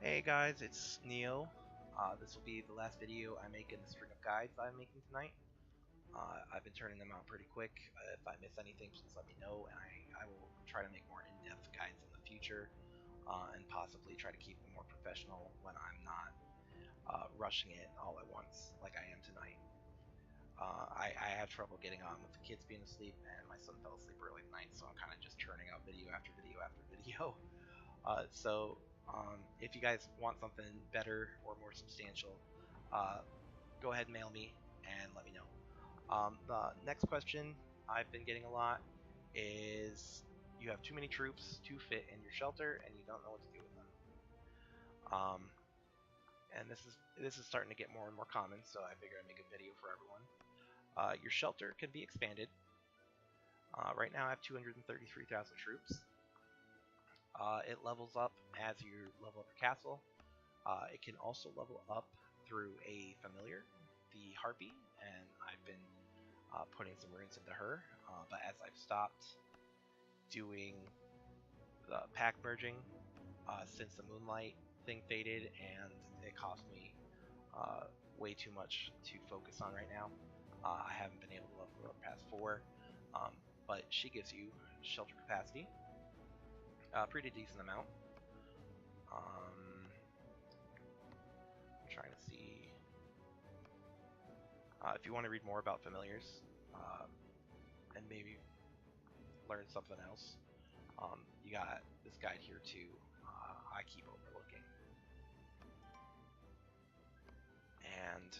Hey guys, it's Neo. This will be the last video I make in the string of guides I'm making tonight. I've been turning them out pretty quick. If I miss anything, please let me know, and I will try to make more in-depth guides in the future, and possibly try to keep them more professional when I'm not rushing it all at once like I am tonight. I have trouble getting on with the kids being asleep, and my son fell asleep early tonight, so I'm kind of just churning out video after video after video. If you guys want something better or more substantial, go ahead and mail me and let me know. The next question I've been getting a lot is you have too many troops to fit in your shelter and you don't know what to do with them. And this is starting to get more and more common, so I figured I'd make a video for everyone. Your shelter can be expanded. Right now I have 233,000 troops. It levels up as you level up your castle. It can also level up through a familiar, the Harpy, and I've been putting some runes into her. But as I've stopped doing the pack merging since the Moonlight thing faded, and it cost me way too much to focus on right now, I haven't been able to level her up past 4. But she gives you shelter capacity. Pretty decent amount. I'm trying to see if you want to read more about familiars and maybe learn something else. You got this guide here too. I keep overlooking. And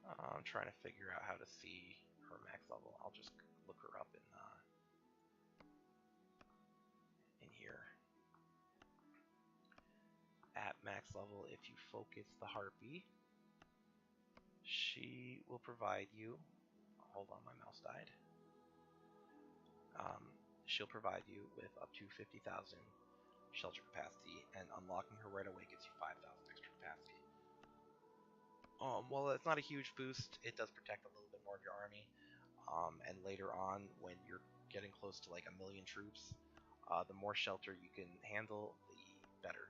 I'm trying to figure out how to see her max level. I'll just look her up in here. At max level, if you focus the Harpy, she will provide you. Hold on, my mouse died. She'll provide you with up to 50,000 shelter capacity, and unlocking her right away gives you 5,000 extra capacity. Well, it's not a huge boost. It does protect a little bit more of your army. And later on, when you're getting close to like 1 million troops, the more shelter you can handle, the better.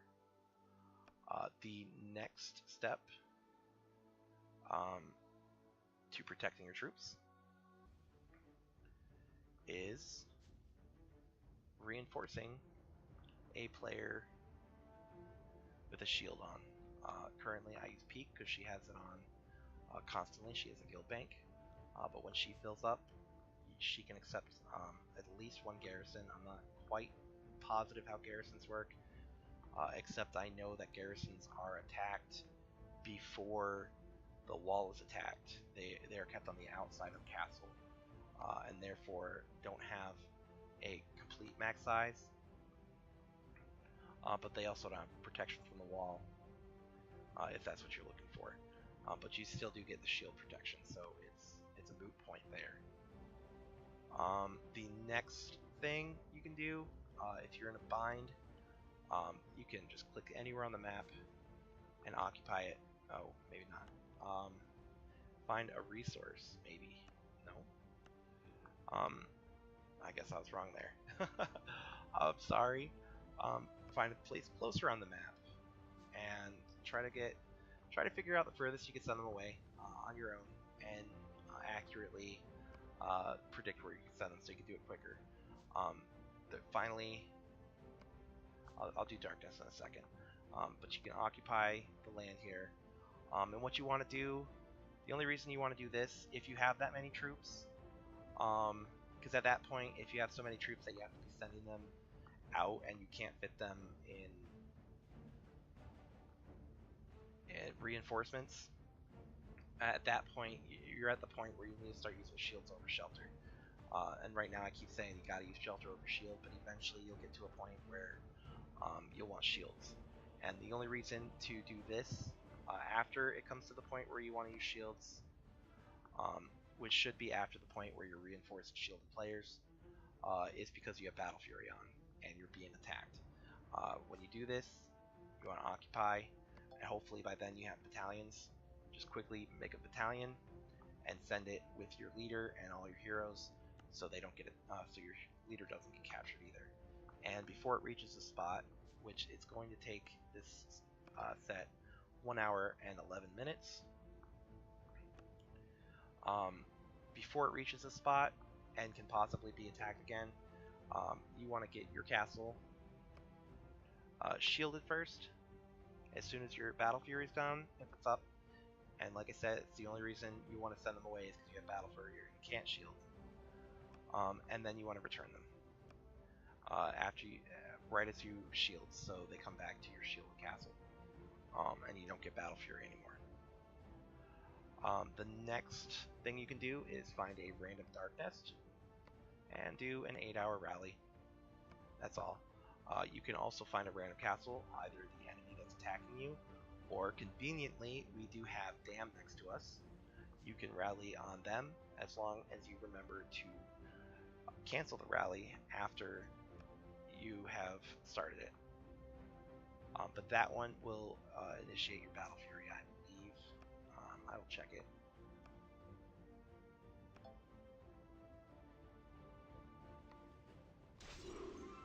The next step to protecting your troops is reinforcing a player with a shield on. Currently I use Peak because she has it on constantly. She has a guild bank, but when she fills up, she can accept at least 1 garrison. I'm not quite positive how garrisons work, except I know that garrisons are attacked before the wall is attacked. They are kept on the outside of the castle, and therefore don't have a complete max size, but they also don't have protection from the wall, if that's what you're looking for. But you still do get the shield protection, so it's a moot point there. The next thing you can do, if you're in a bind, you can just click anywhere on the map and occupy it. Oh, maybe not. Find a resource, maybe. No. I guess I was wrong there. I'm sorry. Find a place closer on the map and try to figure out the furthest you can send them away on your own, and accurately predict where you can send them so you can do it quicker. Finally, I'll do Darkness in a second, but you can occupy the land here, and what you want to do, the only reason you want to do this, if you have that many troops, because at that point, if you have so many troops that you have to be sending them out and you can't fit them in reinforcements, at that point you're at the point where you need to start using shields over shelter. And right now I keep saying you gotta use shelter over shield, but eventually you'll get to a point where you'll want shields. And the only reason to do this after it comes to the point where you want to use shields, which should be after the point where you're reinforcing shielded players, is because you have Battle Fury on and you're being attacked. When you do this, you want to occupy, and hopefully by then you have battalions. Just quickly make a battalion and send it with your leader and all your heroes, so they don't get it. So your leader doesn't get captured either. and before it reaches the spot, which it's going to take this set 1 hour and 11 minutes, before it reaches the spot and can possibly be attacked again, you want to get your castle shielded first. As soon as your Battle Fury is done, if it's up, and like I said, it's the only reason you want to send them away is because you have Battle Fury or you can't shield. And then you want to return them after you, right as you shield, so they come back to your shielded castle, and you don't get Battle Fury anymore. The next thing you can do is find a random dark nest and do an 8-hour rally. That's all. You can also find a random castle, either the enemy that's attacking you, or conveniently, we do have Dam next to us. You can rally on them as long as you remember to cancel the rally after you have started it. But that one will initiate your Battle Fury, I believe. I will check it.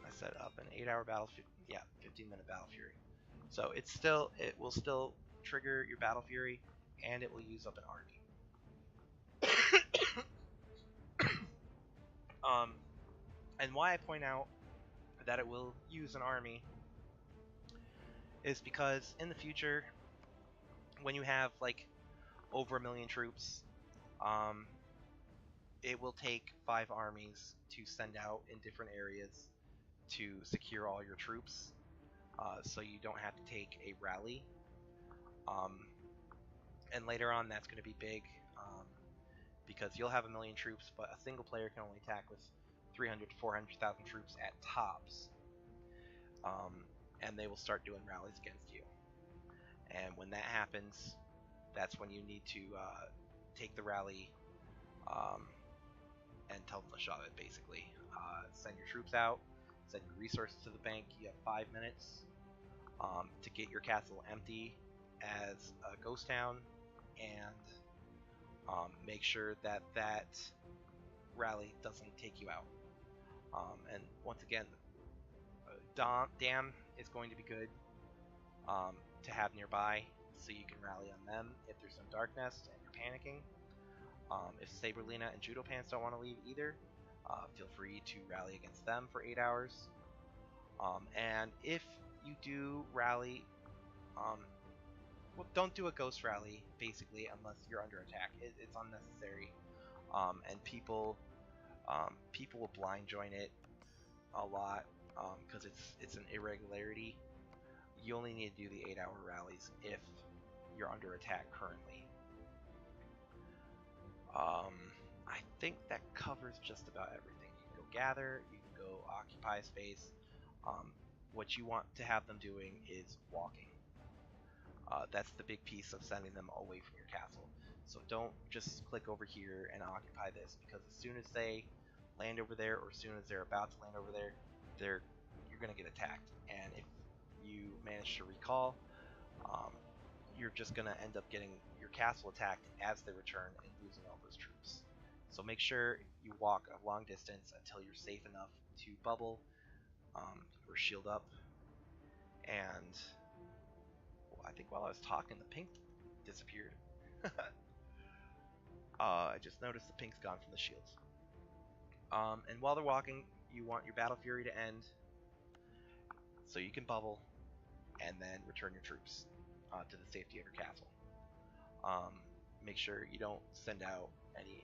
I set up an 8-hour Battle Fury. Yeah, 15-minute Battle Fury. So it will still trigger your Battle Fury, and it will use up an army. And why I point out that it will use an army is because in the future, when you have like over 1 million troops, it will take 5 armies to send out in different areas to secure all your troops, so you don't have to take a rally. And later on, that's going to be big, because you'll have 1 million troops, but a single player can only attack with 300 to 400,000 troops at tops, and they will start doing rallies against you. And when that happens, that's when you need to take the rally and tell them to shove it, basically. Send your troops out, send your resources to the bank. You have 5 minutes to get your castle empty as a ghost town, and make sure that that rally doesn't take you out. And once again, Dam is going to be good to have nearby, so you can rally on them if there's no Dark Nest and you're panicking. If Saberlina and Judo Pants don't want to leave either, feel free to rally against them for 8 hours. And if you do rally, well, don't do a ghost rally, basically, unless you're under attack. It's unnecessary, and people will blind join it a lot, because it's an irregularity. You only need to do the 8-hour rallies if you're under attack currently. I think that covers just about everything. You can go gather, you can go occupy space. What you want to have them doing is walking. That's the big piece of sending them away from your castle. So don't just click over here and occupy this, because as soon as they land over there, or as soon as they're about to land over there, you're going to get attacked. And if you manage to recall, you're just going to end up getting your castle attacked as they return and losing all those troops. So make sure you walk a long distance until you're safe enough to bubble or shield up. And I think while I was talking, the pink disappeared. I just noticed the pink's gone from the shields. And while they're walking, you want your Battle Fury to end, so you can bubble and then return your troops to the safety of your castle. Make sure you don't send out any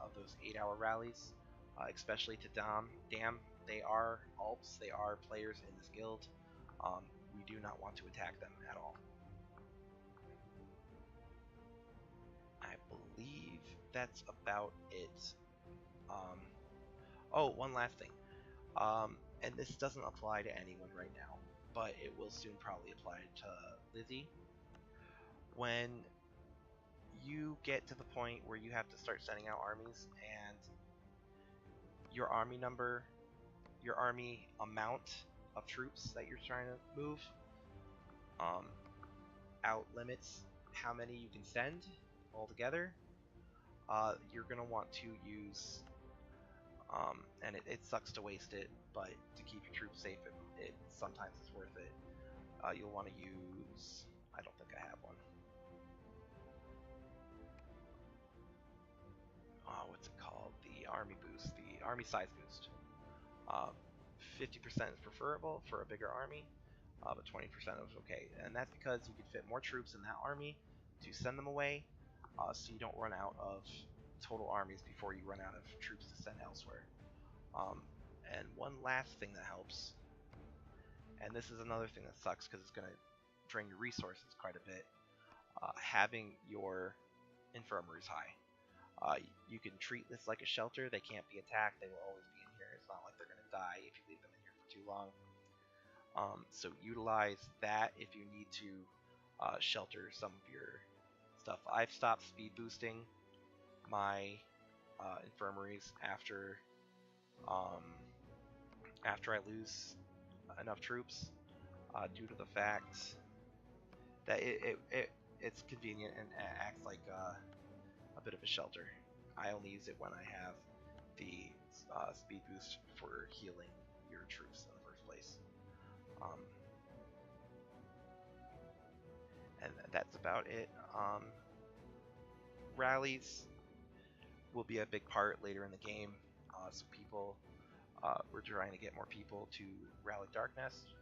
of those 8-hour rallies, especially to Dam. They are Alps, they are players in this guild. We do not want to attack them at all. I believe that's about it. Oh, one last thing. And this doesn't apply to anyone right now, but it will soon probably apply to Lizzie. When you get to the point where you have to start sending out armies, and your army number, your army amount of troops that you're trying to move out limits how many you can send altogether, you're going to want to use, and it sucks to waste it, but to keep your troops safe sometimes it's worth it. You'll want to use, I don't think I have one. What's it called? The army boost, the army size boost. 50% is preferable for a bigger army, but 20% is okay. And that's because you can fit more troops in that army to send them away, so you don't run out of total armies before you run out of troops to send elsewhere. And one last thing that helps, and this is another thing that sucks because it's going to drain your resources quite a bit, having your infirmaries high. You can treat this like a shelter. They can't be attacked. They will always be in here. It's not like they're going to die if you leave them in here for too long. So utilize that if you need to shelter some of your stuff. I've stopped speed boosting my infirmaries after I lose enough troops, due to the fact that it's convenient and acts like a bit of a shelter. I only use it when I have the speed boost for healing your troops in the first place. And that's about it. Rallies will be a big part later in the game. So people, we're trying to get more people to rally Darknest,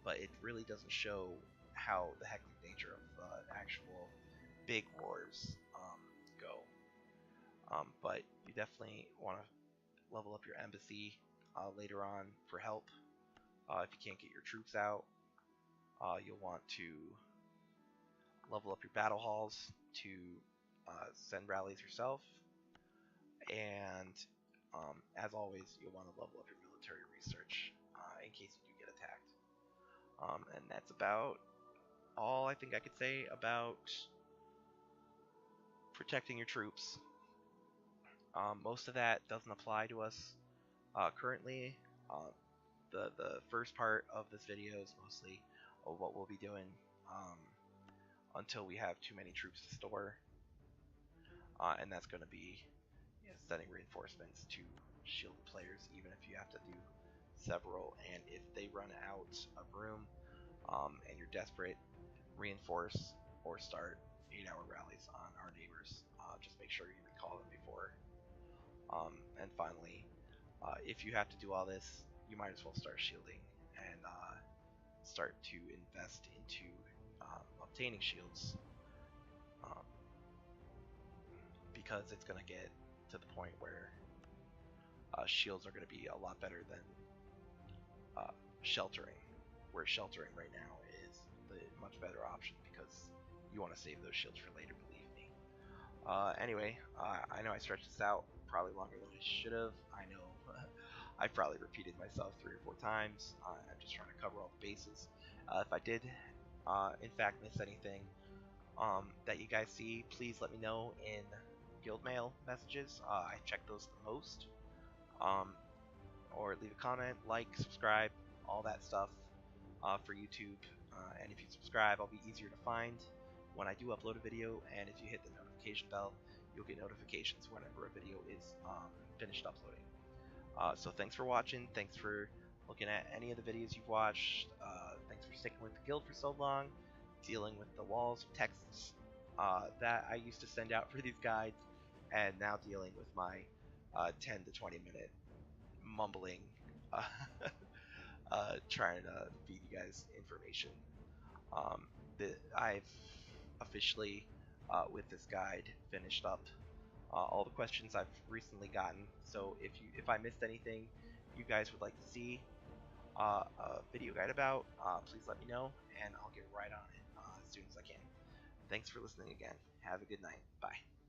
but it really doesn't show how the hectic nature of actual big wars go. But you definitely want to level up your embassy later on for help. If you can't get your troops out, you'll want to level up your battle halls to send rallies yourself. And as always, you'll want to level up your military research in case you do get attacked. And that's about all I think I could say about protecting your troops. Most of that doesn't apply to us currently. The first part of this video is mostly what we'll be doing until we have too many troops to store, and that's going to be sending reinforcements to shield the players, even if you have to do several. And if they run out of room and you're desperate, reinforce or start 8-hour rallies on our neighbors. Just make sure you recall them before. And finally, if you have to do all this, you might as well start shielding and start to invest into obtaining shields, because it's going to get to the point where shields are going to be a lot better than sheltering, where sheltering right now is the much better option because you want to save those shields for later, believe me. Anyway, I know I stretched this out probably longer than I should have. I know I probably repeated myself 3 or 4 times. I'm just trying to cover all the bases. If I did, in fact, miss anything that you guys see, please let me know in guild mail messages. I check those the most. Or leave a comment, like, subscribe, all that stuff for YouTube. And if you subscribe, I'll be easier to find when I do upload a video. And if you hit the notification bell, you'll get notifications whenever a video is finished uploading. So thanks for watching. Thanks for looking at any of the videos you've watched. Thanks for sticking with the guild for so long, dealing with the walls of texts that I used to send out for these guides, and now dealing with my 10 to 20 minute mumbling trying to feed you guys information. I've officially with this guide finished up all the questions I've recently gotten, so if I missed anything you guys would like to see a video guide about, please let me know and I'll get right on it as soon as I can. Thanks for listening again. Have a good night. Bye.